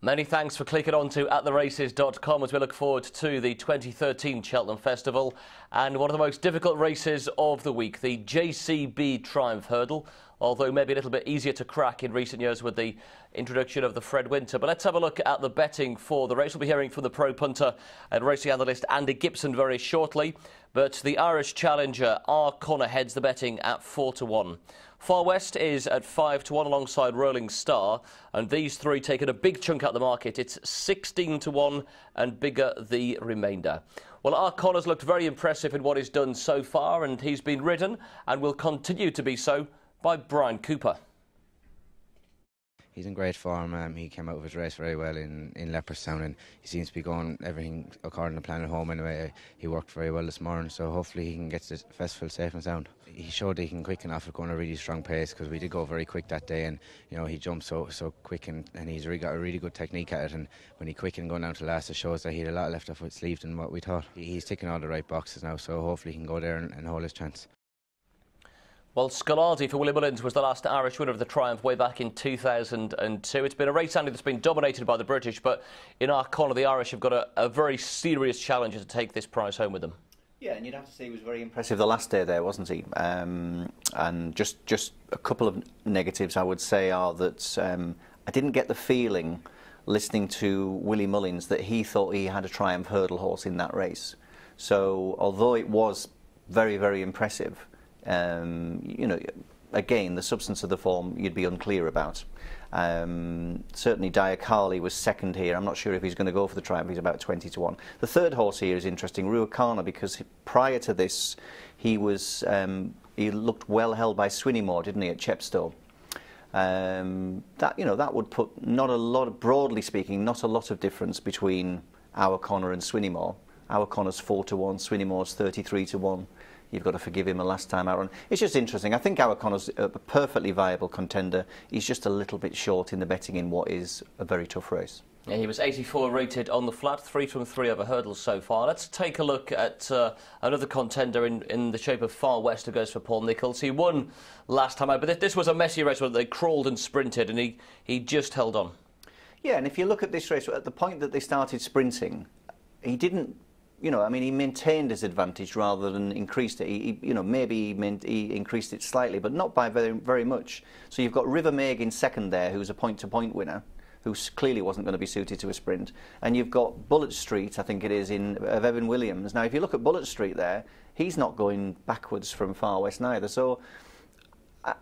Many thanks for clicking on to attheraces.com as we look forward to the 2013 Cheltenham Festival and one of the most difficult races of the week, the JCB Triumph Hurdle, although maybe a little bit easier to crack in recent years with the introduction of the Fred Winter. But let's have a look at the betting for the race. We'll be hearing from the pro punter and racing analyst Andy Gibson very shortly. But the Irish challenger Conor heads the betting at 4-1. Far West is at 5-1 alongside Rolling Star, and these three taking a big chunk out of the market. It's 16-1 and bigger the remainder. Well, Conor's looked very impressive in what he's done so far, and he's been ridden and will continue to be so by Brian Cooper. He's in great form. He came out of his race very well in Leopardstown, and he seems to be going everything according to plan at home anyway. He worked very well this morning, so hopefully he can get to the festival safe and sound. He showed that he can quicken off at going a really strong pace, because we did go very quick that day, and you know, he jumped so quick, and he's really got a really good technique at it, and when he quickened going down to last, it shows that he had a lot left off his sleeve than what we thought. He's ticking all the right boxes now, so hopefully he can go there and hold his chance. Well, Scolari for Willie Mullins was the last Irish winner of the Triumph way back in 2002. It's been a race, Andy, that's been dominated by the British, but in Conor, the Irish have got a very serious challenge to take this prize home with them. Yeah, and you'd have to say he was very impressive the last day there, wasn't he? And just a couple of negatives I would say are that I didn't get the feeling, listening to Willie Mullins, that he thought he had a Triumph Hurdle horse in that race. So although it was very, very impressive, you know, again, the substance of the form you'd be unclear about. Certainly Diakali was second here. I'm not sure if he's going to go for the Triumph. He's about 20-1. The third horse here is interesting, Ruakana, because prior to this he was he looked well held by Swinneymoor, didn't he, at Chepstow. That, you know, that would put not a lot, broadly speaking, not a lot of difference between our Conor and Swinneymoor. Our Conor's 4-1, Swinneymoor's 33-1. You've got to forgive him a last time out. It's just interesting. I think our Conor's a perfectly viable contender. He's just a little bit short in the betting in what is a very tough race. Yeah, he was 84 rated on the flat, 3 from 3 over hurdles so far. Let's take a look at another contender in the shape of Far West, who goes for Paul Nicholls. He won last time out, but this was a messy race where they crawled and sprinted, and he just held on. Yeah, and if you look at this race, at the point that they started sprinting, he didn't, you know, I mean, he maintained his advantage rather than increased it. You know, maybe he increased it slightly, but not by very much. So you've got River Meg in second there, who's a point-to-point winner, who clearly wasn't going to be suited to a sprint. And you've got Bullet Street, I think it is, of Evan Williams. Now, if you look at Bullet Street there, he's not going backwards from Far West neither. So,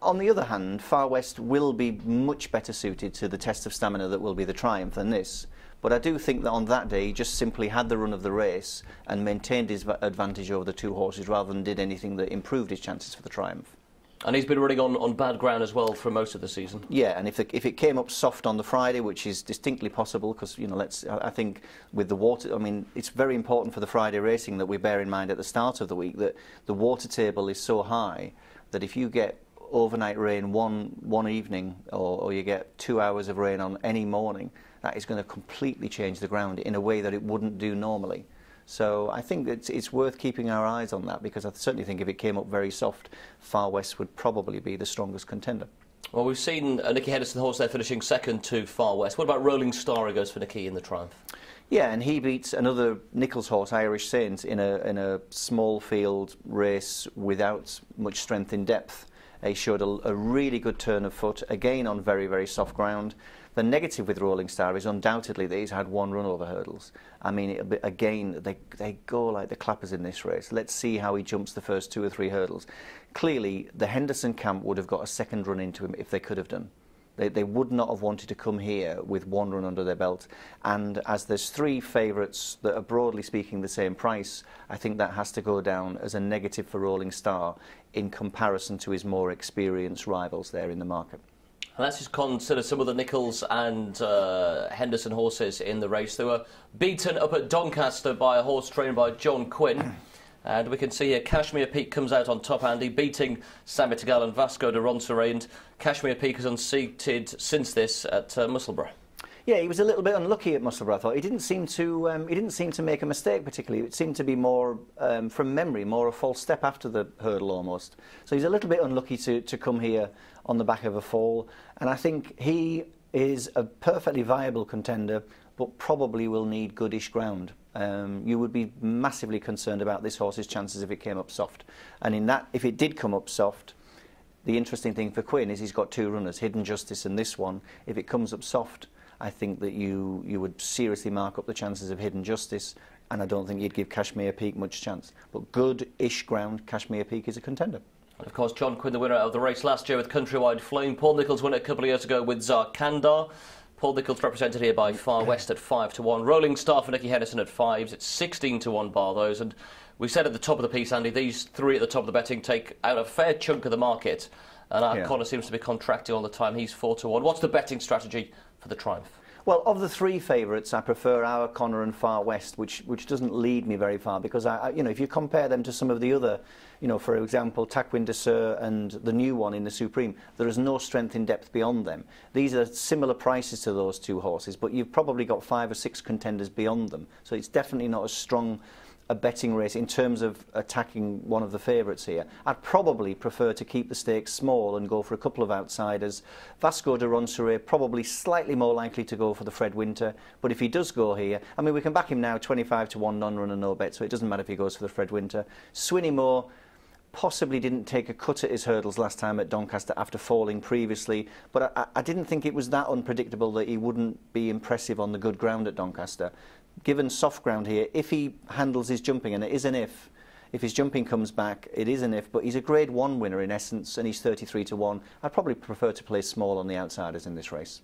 on the other hand, Far West will be much better suited to the test of stamina that will be the Triumph than this. But I do think that on that day he just simply had the run of the race and maintained his advantage over the two horses rather than did anything that improved his chances for the Triumph. And he's been running on bad ground as well for most of the season. Yeah, and if it came up soft on the Friday, which is distinctly possible, because, you know, I think with the water, I mean, it's very important for the Friday racing that we bear in mind at the start of the week that the water table is so high that if you get overnight rain one evening, or you get 2 hours of rain on any morning, that is going to completely change the ground in a way that it wouldn't do normally. So I think it's worth keeping our eyes on that, because I certainly think if it came up very soft, Far West would probably be the strongest contender. Well, we've seen Nicky Henderson horse there finishing second to Far West. What about Rolling Star, who goes for Nicky in the Triumph? Yeah, and he beats another Nicholls horse, Irish Saint, in a small field race without much strength in depth. He showed a really good turn of foot, again on very, very soft ground. The negative with Rolling Star is undoubtedly that he's had one run over hurdles. I mean, again, they go like the clappers in this race. Let's see how he jumps the first 2 or 3 hurdles. Clearly, the Henderson camp would have got a second run into him if they could have done. They would not have wanted to come here with one run under their belt. And as there's 3 favourites that are broadly speaking the same price, I think that has to go down as a negative for Rolling Star in comparison to his more experienced rivals there in the market. And let's just consider some of the Nicholls and Henderson horses in the race. They were beaten up at Doncaster by a horse trained by John Quinn. And we can see here Cashmere Peak comes out on top, Andy, beating Samitgal and Vasco de Ronceray. And Cashmere Peak has unseated since this at Musselburgh. Yeah, he was a little bit unlucky at Musselburgh, I thought. He didn't seem to make a mistake particularly. It seemed to be more, from memory, more a false step after the hurdle almost. So he's a little bit unlucky to come here on the back of a fall. And I think he is a perfectly viable contender, but probably will need goodish ground. You would be massively concerned about this horse's chances if it came up soft. And in that, if it did come up soft, the interesting thing for Quinn is he's got two runners, Hidden Justice and this one. If it comes up soft, I think that you would seriously mark up the chances of Hidden Justice, and I don't think you'd give Cashmere Peak much chance. But good-ish ground, Cashmere Peak is a contender. And of course, John Quinn, the winner of the race last year with Countrywide Flame. Paul Nicholls won it a couple of years ago with Zarkandar. Paul Nicholls represented here by Far West at 5-1. Rolling Star for Nicky Henderson at 5s. It's 16-1 bar those. And we said at the top of the piece, Andy, these three at the top of the betting take out a fair chunk of the market. And our Conor seems to be contracting all the time. He's 4-1. What's the betting strategy for the Triumph? Well, of the three favourites, I prefer our Conor and Far West, which doesn't lead me very far, because if you compare them to some of the other, for example, Taquin de Sur and the new one in the Supreme, there is no strength in depth beyond them. These are similar prices to those two horses, but you've probably got 5 or 6 contenders beyond them, so it's definitely not as strong a betting race in terms of attacking one of the favourites here. I'd probably prefer to keep the stakes small and go for a couple of outsiders. Vasco de Ronceray probably slightly more likely to go for the Fred Winter, but if he does go here, I mean, we can back him now 25-1 non-runner, no bet, so it doesn't matter if he goes for the Fred Winter. Swinny Moore possibly didn't take a cut at his hurdles last time at Doncaster after falling previously, but I didn't think it was that unpredictable that he wouldn't be impressive on the good ground at Doncaster. Given soft ground here, if he handles his jumping, and it is an if his jumping comes back, it is an if, but he's a Grade 1 winner in essence, and he's 33-1. I'd probably prefer to play small on the outsiders in this race.